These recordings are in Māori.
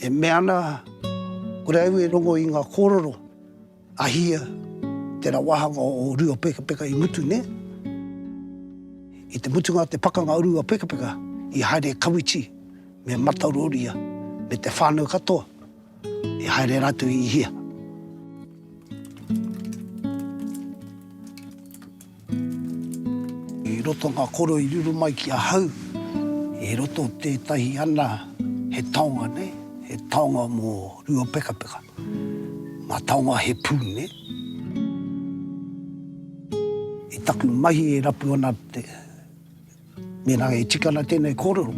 E mea ana, kore au e rongo i ngā kōrero, ahia, tērā wahanga o rua peka peka i mutu, ne? I te mutunga te pakanga o rua peka peka, i haere kawichi, me matauroria, me te whānau katoa, i haere ratu i hia. I roto ngā koro i ruru mai ki a hau, i roto tētahi ana he taonga, ne? He taonga mō rua peka peka. Mā taonga he pū, ne? I taku mahi e rapu ana te mena e tikana tēnei kōrero.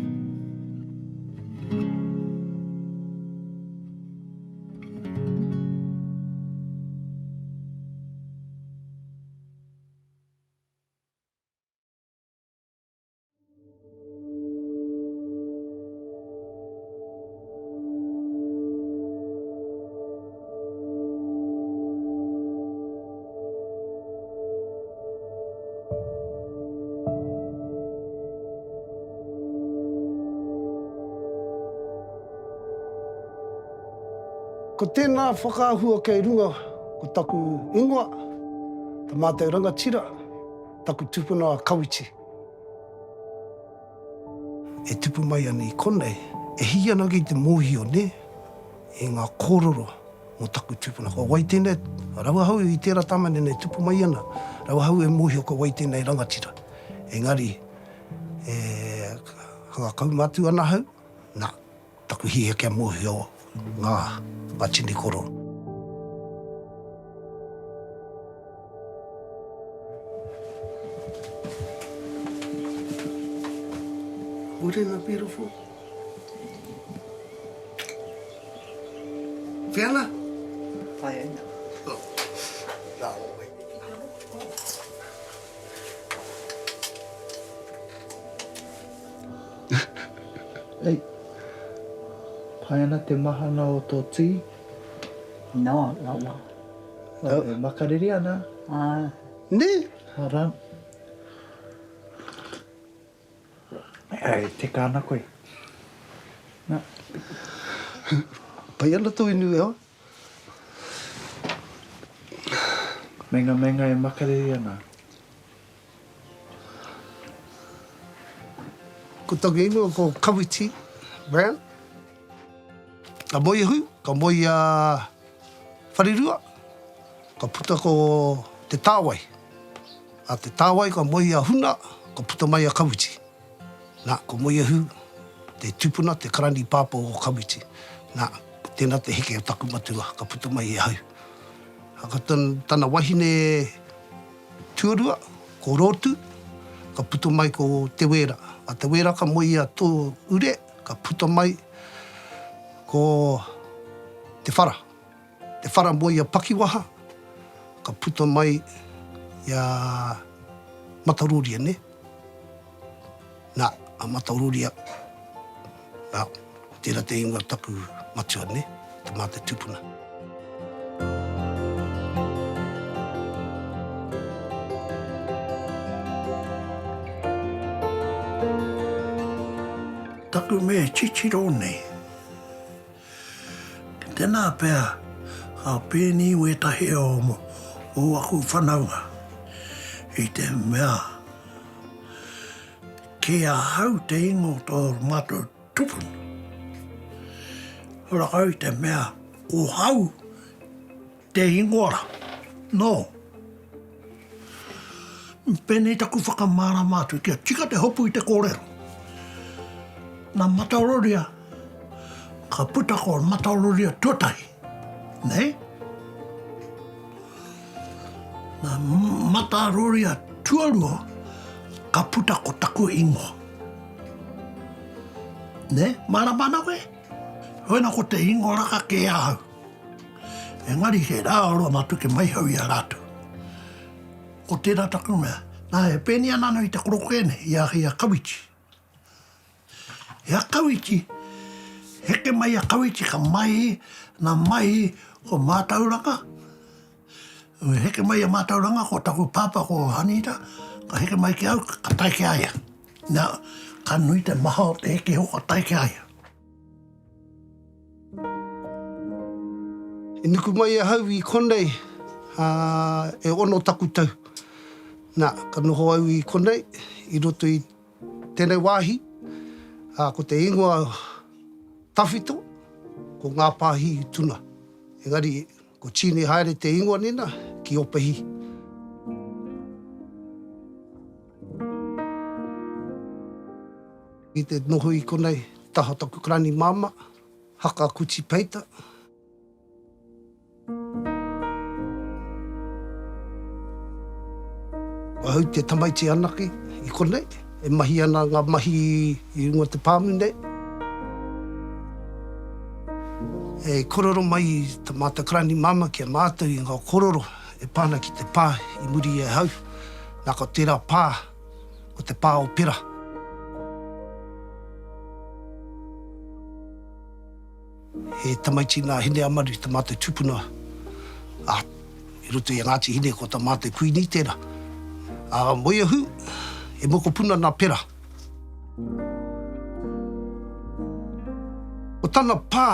Ko tēnā whakaahua kei runga, ko taku ingoa, ta mātou rangatira, taku tupuna kawichi. E tupu mai ana i konei, e hi ana ki te mōhio, ne? E ngā kōrero mō taku tupuna. Ko wai tēnei, rawa hau i tērā tamane nei tupu mai ana, rawa hau e mōhio ko wai tēnei rangatira. Engari, hanga kaumatu ana hau, nā, taku hi kia mōhio ngā tini koro. Wouldn't that beautiful? Fiona? Fiona. Oh. No, wait. Ei, Fiona te mahana o tō tī? No, lawa. E makariri ana? Ne? Haran. Ei, te kāna koe. Nā. Pai ana tō inu eo. Menga e makariri ana. Ko taku ingoa ko kawichi, Brown. Ka moi hu, ka moi wharirua, ka puta ko te tāwai. A te tāwai ka moi a huna, ka puta mai a kawichi. Nā, ko moi hu, te tupuna, te karani pāpō o kawichi. Nā, tēnā te heke o taku matua, ka puta mai e hau. Ka tana wahine tuarua, ko rotu, ka puta mai ko te wera. A te wera ka moi a tō ure, ka puta mai ko te whara. Te whara moi a pakiwaha, ka puta mai i a mataroria, ne? Nā, a mataroria, nā, tērā te ingoa taku matua, ne? Te mā te tupuna. Taku me chichiro nei. Tēnā pēr, ka pēni wetahe o aku whanaunga. I te mea, ke a hau te ingo tō mātou tupun. Hora hau te mea, o hau te ingoara. No. Pēnei taku whakamāra mātou, kia tika te hopu i te kōrero. Nā matauroria, ka puta ko matauroria tuatahi, nei? Nā matauroria tuarua, ka puta ko taku ingo. Ne? Mana koe? Hoina ko te ingo raka ke ahau. Engari he rāoroa matu ke maihau i a rātu. Ko tērā taku mea, nā he pēni anana i te korokene, i a kawichi. Ia kawichi, heke mai a kawichi ka mai, nā mai ko mātauranga. Heke mai a mātauranga ko taku pāpa ko hanita, ka heke mai ki au ka taike aia. Nā, ka nui te maha o te heke ho ka taike aia. I nuku mai e hau I konei e ono taku tau. Nā, ka noho au I konei, I roto I tēnei wāhi, ko te ingoa tawhito, ko ngā pāhi I tuna. Engari, ko tini haere te ingoa nina, ki opahi. I te noho I konei, taha taku krani mama, haka kuchi peita. Hau te tamaiti anake I konei, e mahi ana ngā mahi I runga te pāmune. E kororo mai ta māta krani mama kia mātou I ngā kororo e pāna ki te pā I muri e hau. Nā ka tērā pā, ko te pā o pera. E tamaiti nā hine amaru ta mātou tupuna. I roto I ngāti hine ko ta mātou kuini tērā. Moia hu, e moko puna nā pera. O tana pā,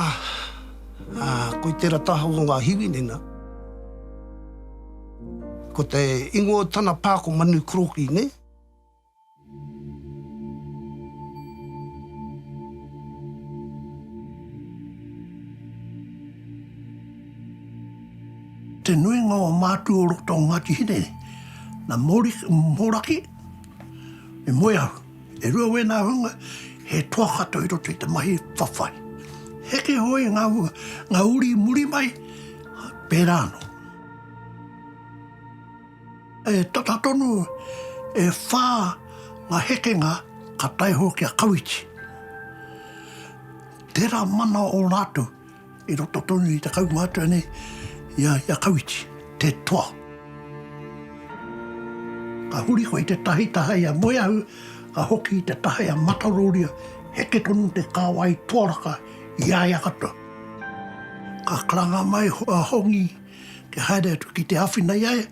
ko I tērā taha o ngā hiwi nena. Ko te ingo o tana pā ko manu kroki, ne? Te nuinga o mātu o roto o Ngāti Hine, na moraki, e moia, e rua wena hunga, he toa kato I roto I te mahi whawhai. Heke hoi ngā uri muri mai, pērāno. E tata tonu, e whā ngā hekenga ka taiho kia kawiti. Tērā mana o rātou, I roto tonu I te kaumātua nei, ia kawiti, te toa. Ka huri ko I te tahi tahai a moia hu, ka hoki I te tahai a mataroria, heke tonu te kāwai tuaraka I aia katoa. Ka karanga mai a hongi, ke haere atu ki te awhina iai,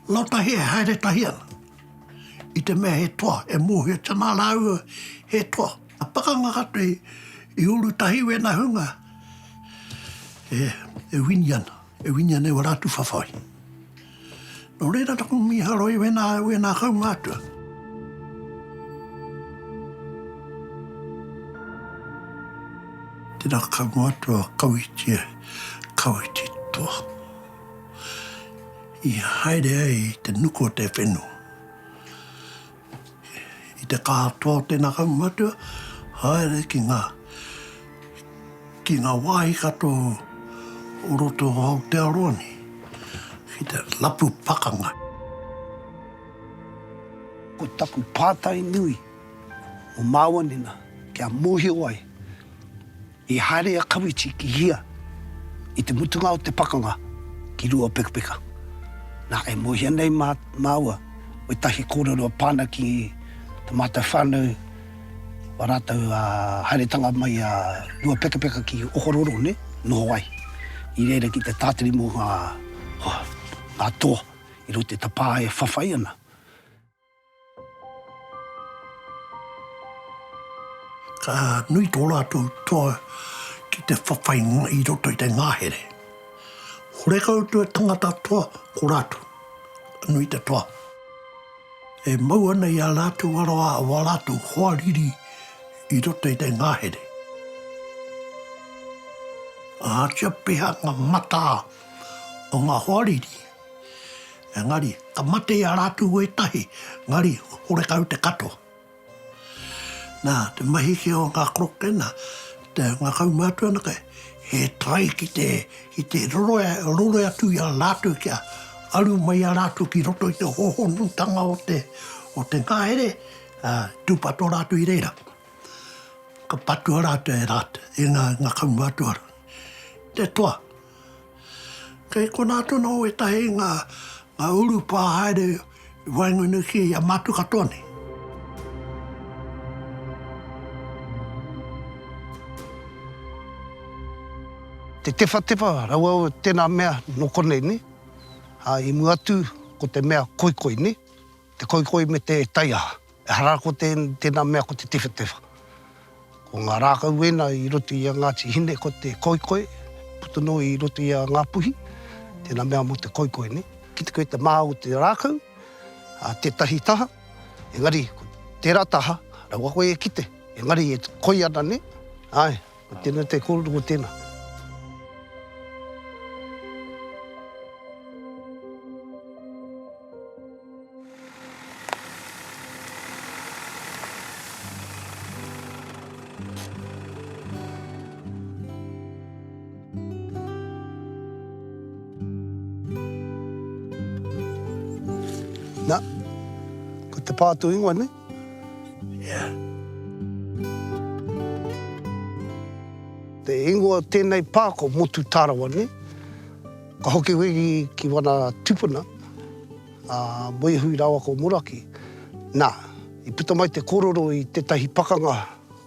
lau tahi e haere tahi ana. I te mea he toa, e mōhia tana rāua he toa. A pakanga kato I uru tahi wena hunga, e wini ana, e wa rātu whawhai. No reira taku mi haroi wena kaumātua. Tēnā kaumātua kawiti toa. I haere ai te nuko te whenu. I te kātoa tēnā kaumātua, haere ki ngā wāhi kato o roto o Aotearoa ki te lapu pakanga. Ko taku pātai nui o māwanina kia mōhi oai I haere a kawiti ki hia I te mutunga o te pakanga ki rua pekapeka. Nā e mōhia nei māua o tahi kōrero pāna ki te mātai whānau wa rātou haeretanga mai rua pekapeka ki Okororo, ne? Noho ai. I reira ki te tātari mō ngā toa, I rote ta pā e whawhai ana. Ka nui tō rātou toa ki te whawhai I roto I te ngāhere. Hore koutua tangata toa ko rātou, nui te toa. E mau ana I a rātou aroa a wā rātou hoariri I roto I te ngāhere. A tia peha ngā mata o ngā hoariri. Engari, ka mate I a rātou e tahi, ngari, hore kau te katoa. Nā, te mahi ki o ngā krokena, te ngā kaumātua naka, he trai ki te roroe atu I a rātou kia, alu mai a rātou ki roto I te hohonutanga o te ngāhere, tūpato rātou I reira. Ka patua rātou e rātou, e ngā kaumātua. Te toa. Kei ko nātou nō e tahi ngā uru pā haere waingunu ki a mātu katoa nei. Te tewa raua o tēnā mea no konei, ne? I muatu ko te mea koikoi, ne? Te koikoi me te taiaha. E hara ko tēnā mea ko te tewa. Ko ngā rākau wena I roto I a Ngāti Hine ko te koikoi, putono I roto I a ngā puhi, tēnā mea mo te koikoi, ne? Ki te koe te maha o te rākau, tētahi taha, engari, tērā taha, raua koe e kite, engari e koi ana, ne? Ai, tēnā te kōrero o tēnā. Nā, ko te pātu ingoa, ne? Yeah. Te ingoa tēnei pā ko motu tārawa, ne? Ka hoki wegi ki wana tupuna, moe hui rawa ko Moraki. Nā, I puta mai te kororo I tētahi pakanga,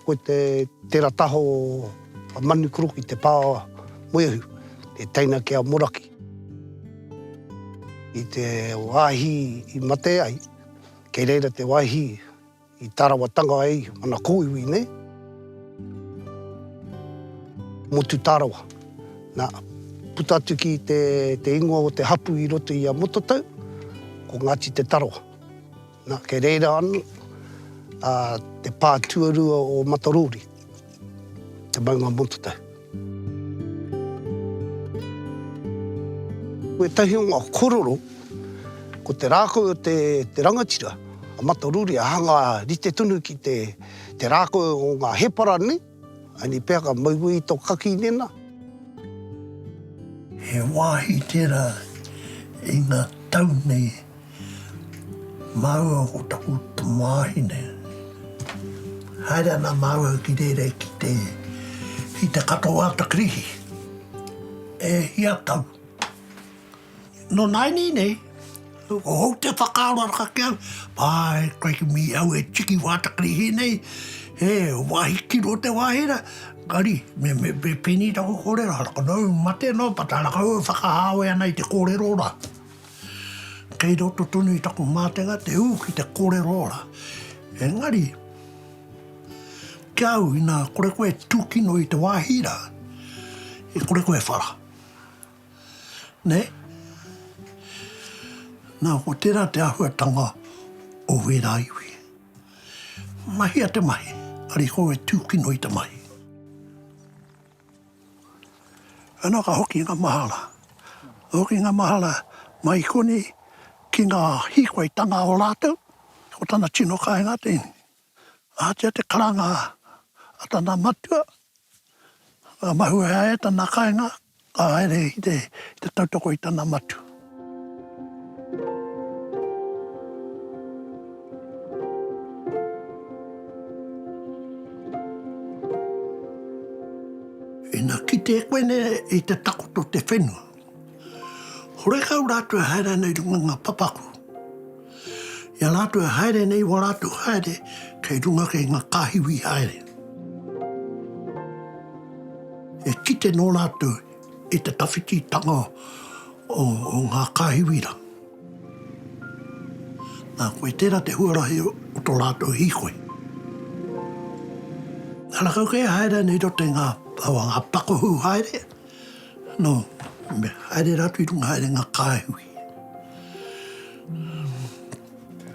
koe tērā taho manu kuroki te pā moe hui, te teina ki a Moraki. I te wāhi I mate ai, kei reira te wāhi I tarawatanga ai, ana kōiwi, ne? Motu tārawa. Nā, puta atu ki te ingoa o te hapu I roto I a mototau, ko Ngāti te tarawa. Nā, kei reira anu, te pā tuarua o Matarori, te maunga mototau. Koe tahi o ngā kororo, ko te rākau o te rangatira, a Matarori, a hanga rite tunu ki te rākau o ngā hepara, ne? Ani pēr ka maui I tō kaki nena. He wāhi tērā I ngā tau nei, maua o taku te māhine. Haere ana maua ki reire ki te katoa takrihi. E hia tau. No naini nei, o hou te whakaora raka kia, pai, koe ki mi au e tiki wātakrihi nei, wāhi kiro te wāhera, kari, me peni taku kōrero, haraka nau mate no, pata haraka au whakahawe ana I te kōrero ora. Kei roto tunu I taku mātenga, te u ki te kōrero ora. Engari, kia au ina kore koe tūkino I te wāhira, e kore koe whara. Ne? Nā, ko tērā te ahuatanga o wera iwi. Mahia te mahi, ari koe tūkino I te mahi. Ana ka hoki ngā mahala. Hoki ngā mahala mai koni ki ngā hikoi tanga o rātou, ko tana tino kāinga te ini. Ātia te karanga a tana matua, a mahua e tana kāinga, ka aere I te tautoko I tana matu. Ina ki te koene I te takoto te whenua. Hore kau rātua haere nei runga ngā papaku. Ia rātua haere nei wa rātua haere kei runga kei ngā kāhiwi haere. E kite no rātua I te tawhiti tanga o ngā kāhiwira. Nā koe tērā te huarahi o tō rātua hikoi. Hala kau kei haere nei rote ngā pakohu haere. No, me haere ratu I runga haere ngā kāhiwi.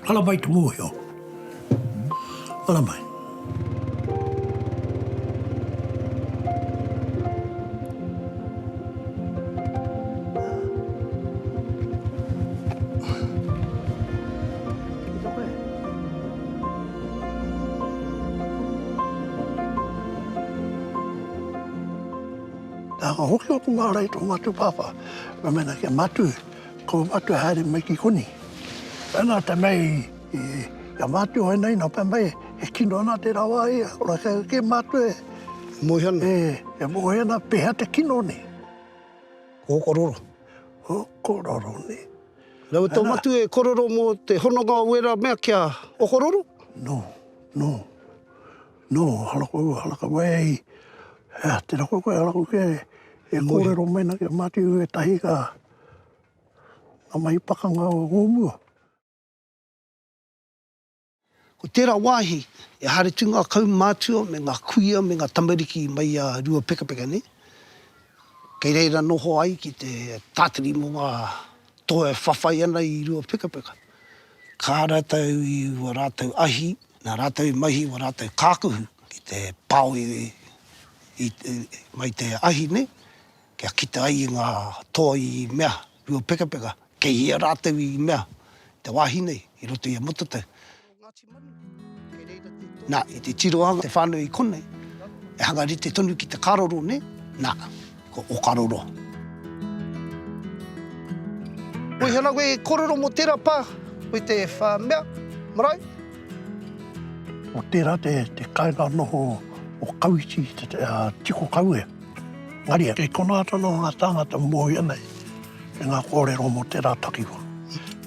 Hala mai te mōhio. Hala mai. Ka hoki o ku ngā rei tō matu papa. Ka mena kia matu, ko matu haere mai ki koni. Pena te mei, ia matu hoi nei, no pe mei, e kino ana te rawa ia. Ora ke matu e... Moihana. E moihana peha te kino ni. Ko kororo. O kororo ni. Rau tō matu e kororo mo te hononga wera mea kia o kororo? No. Halaka wei. Te rako koe halako ke e kōrero mena ke mati e tahi ka a mai pakanga o ngōmua. Ko tērā wāhi, e hare tu ngā kaumātua me ngā kuia me ngā tamariki mai a rua pekapeka, ne? Kei reira noho ai ki te tātiri mo ngā toe whawhai ana i rua peka. Kā rātou i ua rātou ahi, nā rātou mahi ua rātou kākuhu ki te pāo mai te ahi ne, kia kita ai ngā toa i mea, rua peka, kei hia rātou i mea, te wāhi nei, i roto i a motatau. Nā, i te tiroanga, te whānau i konei, e hangari te tonu ki te karoro ne, nā, ko o karoro. Oi, hana koe kororo mo tērā pā, oi te mea, marae? O tērā te kainga noho o kauiti, te tiko kaue. Ngaria, kei kona atano ngā tāngata mōi anei, e ngā kōrero mo tērā takiwa.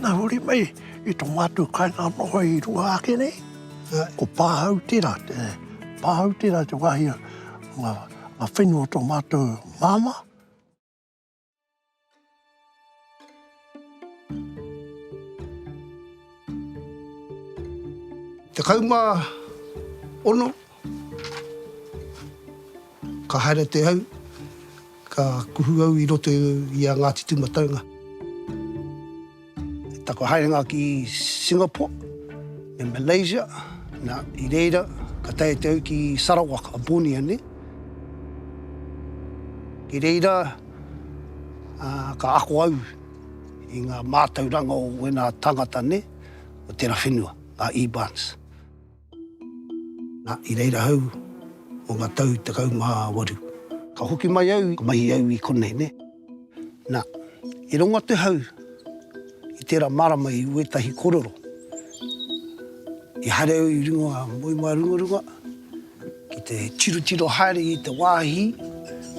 Nā huri mai, i tō mātu kainga noho i rua ake nei, ko pāhau tērā, te wāhi ngā whenua tō mātu māma. Te kauma ono, ka haere te au, ka kuhu au i roto i a Ngāti Tūmataunga. Tako haerenga ki Singapore, me Malaysia, nā, i reira, ka tae te au ki Sarawak, a Borneo, ne? Ki reira, ka ako au i ngā mātauranga o wena tangata, ne? O tērā whenua, ngā e-bans. Nā, i reira hau, o ngā tau te kaumā waru. Ka hoki mai au, ka mahi au i konei, ne? Nā, i ronga te hau, i tērā marama i uetahi kororo. I haere au i runga, moima runga, ki te tiro haere i te wāhi,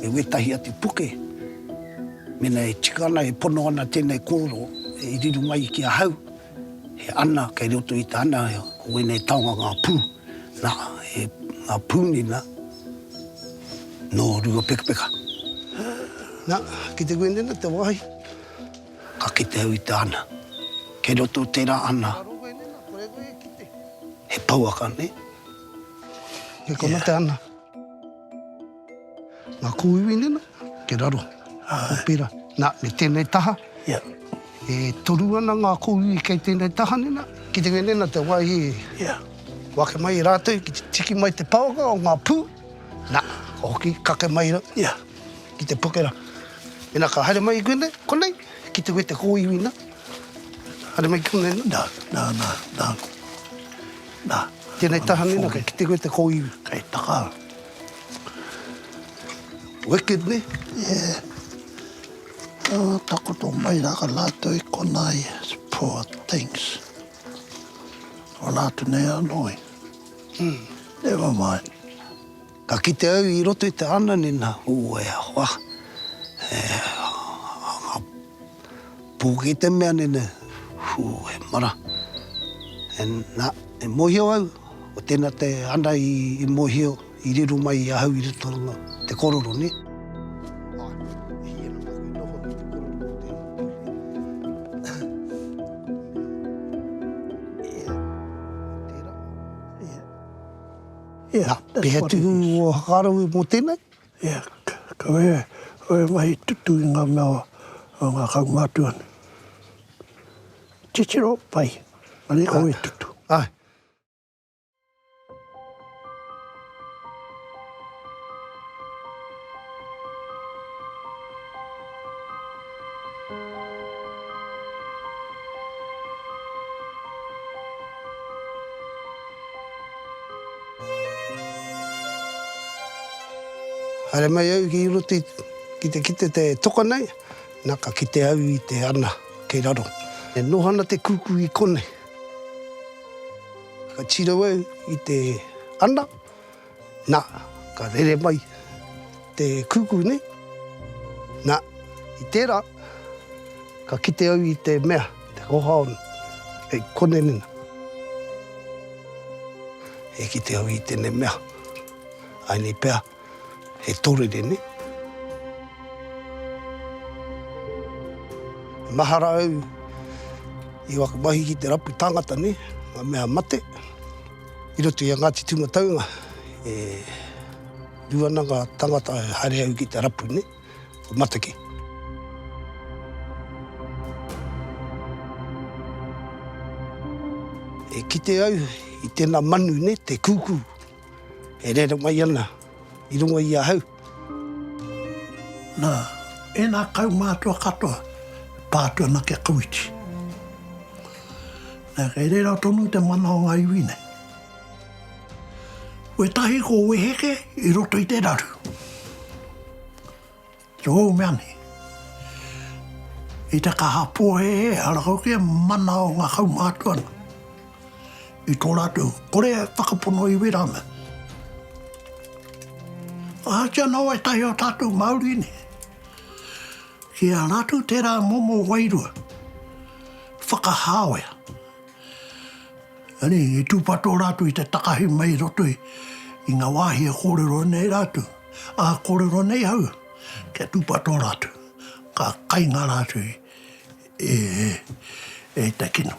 e uetahi ati puke. Mena e tika ana, e pono ana tēnei kororo, e riru mai ki a hau. He ana, kei roto i te ana, ko wene taonga ngā pū. Nā, e ngā pūni nā, no rua peka. Nā, ki te wene te wāhi, ka kite au i te ana. Kei roto tērā ana, he pauaka, ne? He kona te ana. Ngā kūiwi nena, ke raro, ko pera. Nā, me tēnei taha. E toru ana ngā kūiwi kei tēnei taha nena. Ki te wene te wāhi, wake mai rātou, ki te tiki mai te pauaka o ngā pū. Nā, ka hoki, kake mai ra, ki te pukera. Ena ka haere mai i konei, ki te koe te kōiwi na. Haere mai konei na. Nā. Tēnei taha nena, ki te koe te kōiwi. Kei taka. Wicked, ne? Takoto mai raka lātou i konai, poor things. O lātou nei anoi. Never mind. Ka kite au i roto i te ana nena, e hoa. Pūki te mea nena, e mara. Nā, e mohio au, o tēnā te ana i mohio, i riru mai i ahau i ritoranga, te kororo, ne? Pehe tuhu o hakarau mō tēnei? Ka oe mai tutu i ngā mea o ngā kaumātuan. Titiro pai, mani ka oe tutu. Ai. Haere mai au ki roto ki te kite te toka nei, nā ka kite au i te ana kei raro. E nohana te kuku i konei. Ka tiro au i te ana, nā ka rere mai te kuku nei. Nā, i tērā, ka kite au i te mea, te kohaon, e konei nina. E kite au i tēnei mea, ai nei pēr. E tōrere, ne? Mahara au i waka mahi ki te rapu tangata, ne? Ngā mea mate. I roto i a Ngāti Tūmataunga. E ruana ngā tangata haere au ki te rapu, ne? o matake. E kite au I tēnā manu ne, te kūkū. E rera mai ana, I runga I a hau. Nā, e nā kau mātua katoa, pātua na kia kauiti. Nā, kei reira tonu te mana o ngai wine. Ue tahi ko ue heke I roto I te raru. Te hou mea ni. I te kahapua he, ara kau kia mana o ngā kau mātua na. I tō rātou, kore whakapono I wera me. Ātia nau e tahi o tātou Māori ni. Kia rātou tērā momo wairua. Whakahāwea. Ani, I tūpato rātou I te takahi mai roto I ngā wāhi e kōrero nei rātou. A kōrero nei hau. Kia tūpato rātou. Ka kainga rātou e te kino.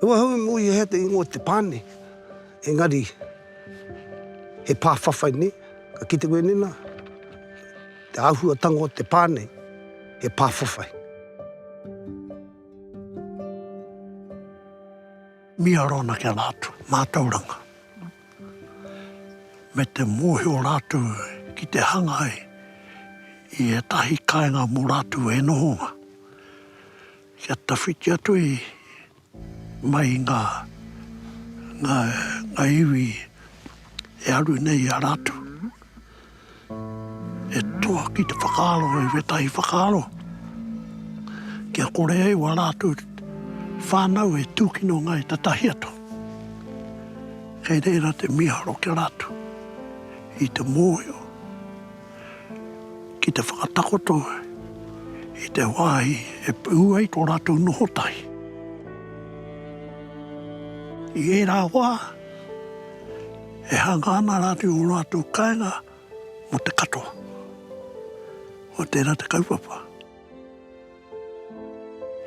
Ua hau mo I hea te ingo te pāne. Engari, he pāwhawhai ne, ka kite koe nena. Te ahua tango te pāne, he pāwhawhai. Mia rona kia rātou, mātauranga. Me te mohe o rātou ki te hanga ai, I e tahi kāinga mō rātou e nohonga. Kia tawhiti atu mai ngā iwi e aru nei a rātou. E toa ki te whakaaro e wetahi whakaaro. Kia kore ei wa rātou whānau e tūkino ngai ta tahi ato. Kei reira te miharo ki rātou. I te mōhio. Ki te whakatakoto. I te wāhi e pūai tō rātou nohotahi. I e rā wā, e hanga ana rātou o rātou kāinga mo te katoa. O tērā te kaupapa.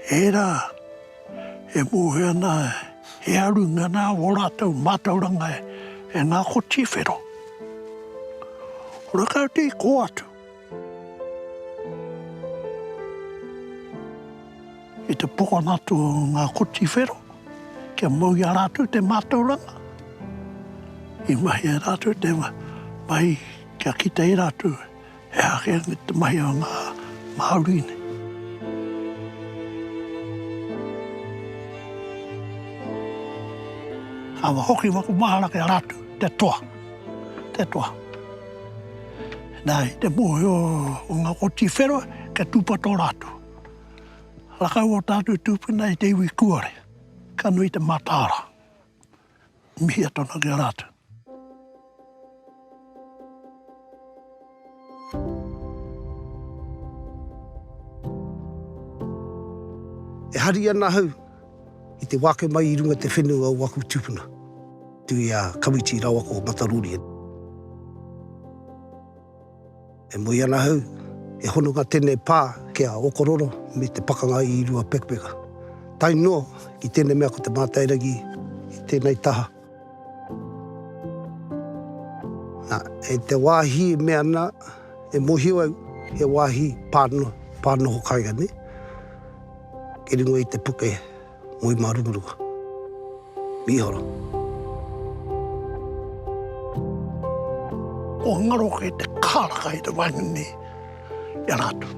E rā, e mōhe ana, e arunga nā o rātou mātauranga e ngā koti whero. Ora kau te I ko atu. I te poko nātu o ngā koti whero. Kia mau I a rātou te mātauranga. I mahi a rātou te mahi kia kita I rātou. E hake te mahi o ngā Māori ne. Awa hoki waku mahara ki a rātou. Te toa. Te toa. Nai, te mohe o ngā koti whero kia tūpato rātou. Rakau o tātou tūpuna I te iwi kuare. Ka nui te matara. Mihi atona ki a rātou. E hari ana hau I te wake mai I runga te whenua o waku tūpuna. Tui a Kawiti Rawako o Mataruri. E moi ana hau, e honunga tēnei pā kia okororo me te pakanga I rua pekpeka. Tai noa ki tēnei mea ko te mātairagi I tēnei taha. E te wāhi mea ana, e mohio au, he wāhi pānoho kainga ne. Ke ringo I te puke moi marumuruga. Mihoro. O ngaro ke te kāraka I te wainuni I rātou.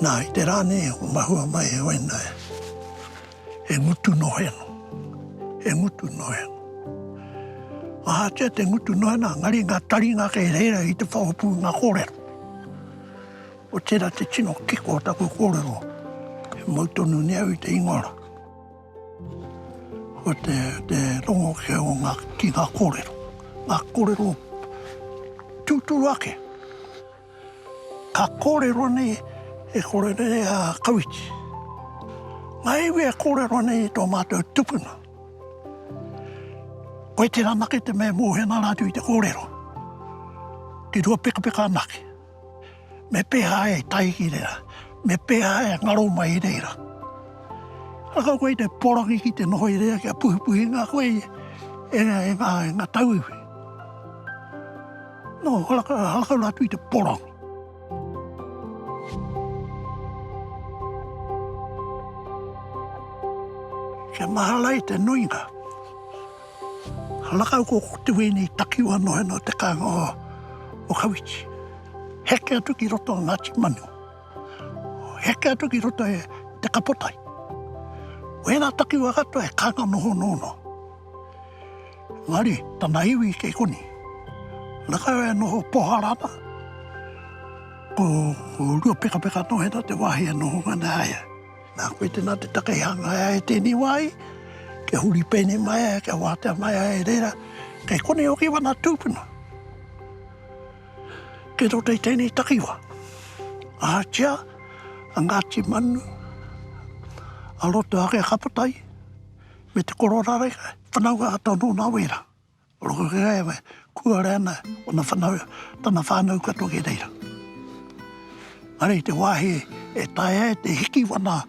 Nā, I te rāne o mahua mai e waina e ngutu noheno. E ngutu noheno. Ahatia te ngutu nohena, ngari ngā taringa ke reira I te whaupu ngā kōrero. O tērā te tino kiko o taku kōrero. E mautonu ni au I te ingora. O te rongo ke o ki ngā kōrero. Ngā kōrero tūturu ake. Ka kōrero nei e kōrero a Kawiti. Ngā iwi e kōrero nei tō mātou tupuna. Koe te ranake te mea mōhena rātou I te kōrero. Ki rua peka anake. Me peha e tai ki rea. me pēha e ngaro mai i reira. Haka koe te porangi ki te noho i rea kia puhi ngā koe e ngā tau iwi. No, halaka ratu i te porangi. Kia mahala i te nuinga. Halaka ko te wēni takiwa nohe no te kānga o Kawiti. Heke atu ki roto o Ngāti Manu. Heke atu ki roto e te Kapotai. Wēnā takiwa katoa e kānga noho nono. Ngāri, tana iwi kei koni. Naka e noho poharana. Ko rua peka nohe na te wahi e noho ngana aia. Nā koe tēnā te takehanga e tēni wai. Ke huri pēne mai, ke wātea mai e reira. Kei koni o ki wana tūpuna. Ke roto i tēnei takiwa. Ātia, a Ngāti Manu, a roto ake Kapotai, me te kororare, whanauga a tono nā wera. Roko ke gai me, kua reana, o na whanau, tana whanau kato ke reira. Arei te wāhi e tae te hiki wana,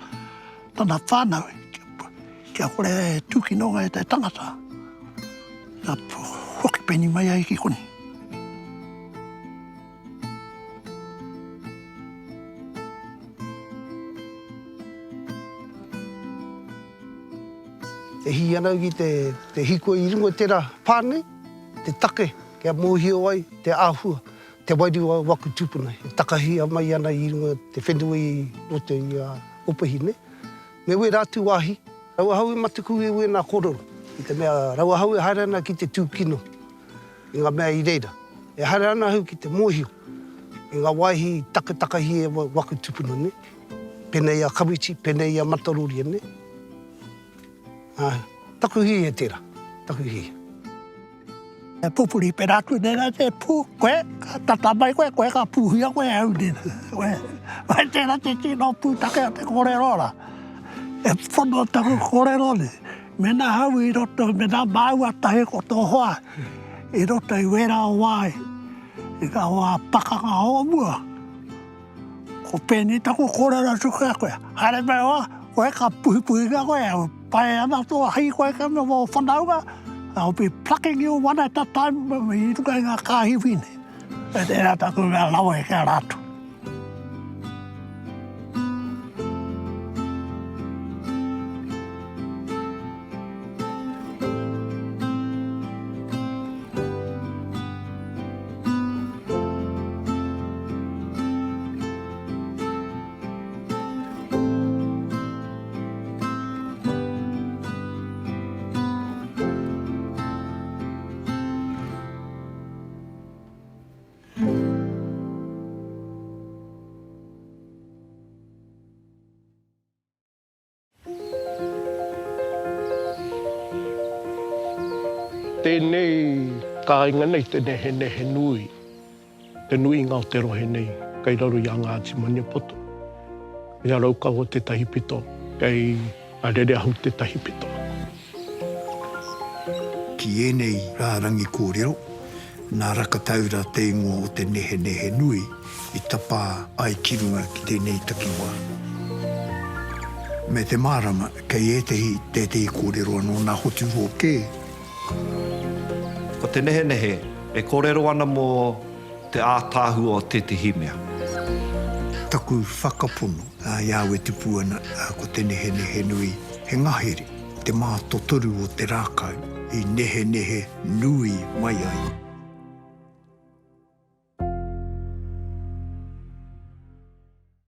tana whanau, kia kore e tūkinonga e te tangata. Ka hoki peni mai ai ki koni. Te hi anau ki te hiko i ringo tērā pāne, te take, kia mōhio ai, te āhua, te wairua waku tupuna. E takahi a mai ana i ringo te whenua i roto i Opahine. Me we rātu wāhi, rauahau e matuku e we nā kororo. I te mea rauahau e haere ana ki te tūkino, i ngā mea i reira. E haere ana hau ki te mōhio, i ngā waihi takahi e waku tupuna, ne? Penei a Kawiti, penei a Matarori, ne? Takuhi e tērā, takuhi. E pupuri pe rātu nera te pū, koe, tata mai koe ka pūhia koe au nera. Koe tērā te tino pū take a te korerora. E whanua taku korerone. Me nā hau i roto, me nā māua tahe ko tō hoa. I roto i wera o wai. I ka hoa pakanga hoa mua. Ko pēni taku korera suka koe. Hare mai hoa, koe ka puhi ka koe au. Pai ana tō hai koe ka me wā whanauga. I'll be plucking you one at a time i ruka i ngā kāhiwine. E tērā taku mea lawa e kia rātu. Tēnei kāinga nei te nehe nui. Te nui ngā te rohe nei, kei raru i a Ngāti Maniapoto. Ia raukau o te tahipito, kei a rere ahu te tahipito. Ki enei rārangi kōrero, nā rakataura te ingoa o te nehe nui, i tapa ai kirunga ki tēnei takiwa. Me te mārama, kei etehi tētei kōrero anō nā hotu rōke. Ko te nehe, e kōrero ana mō te ātāhu o te himea. Taku whakapono, iawe tupu ana, ko te nehe nui, he ngahere, te mā totoru o te rākau, i nehe nui mai ai.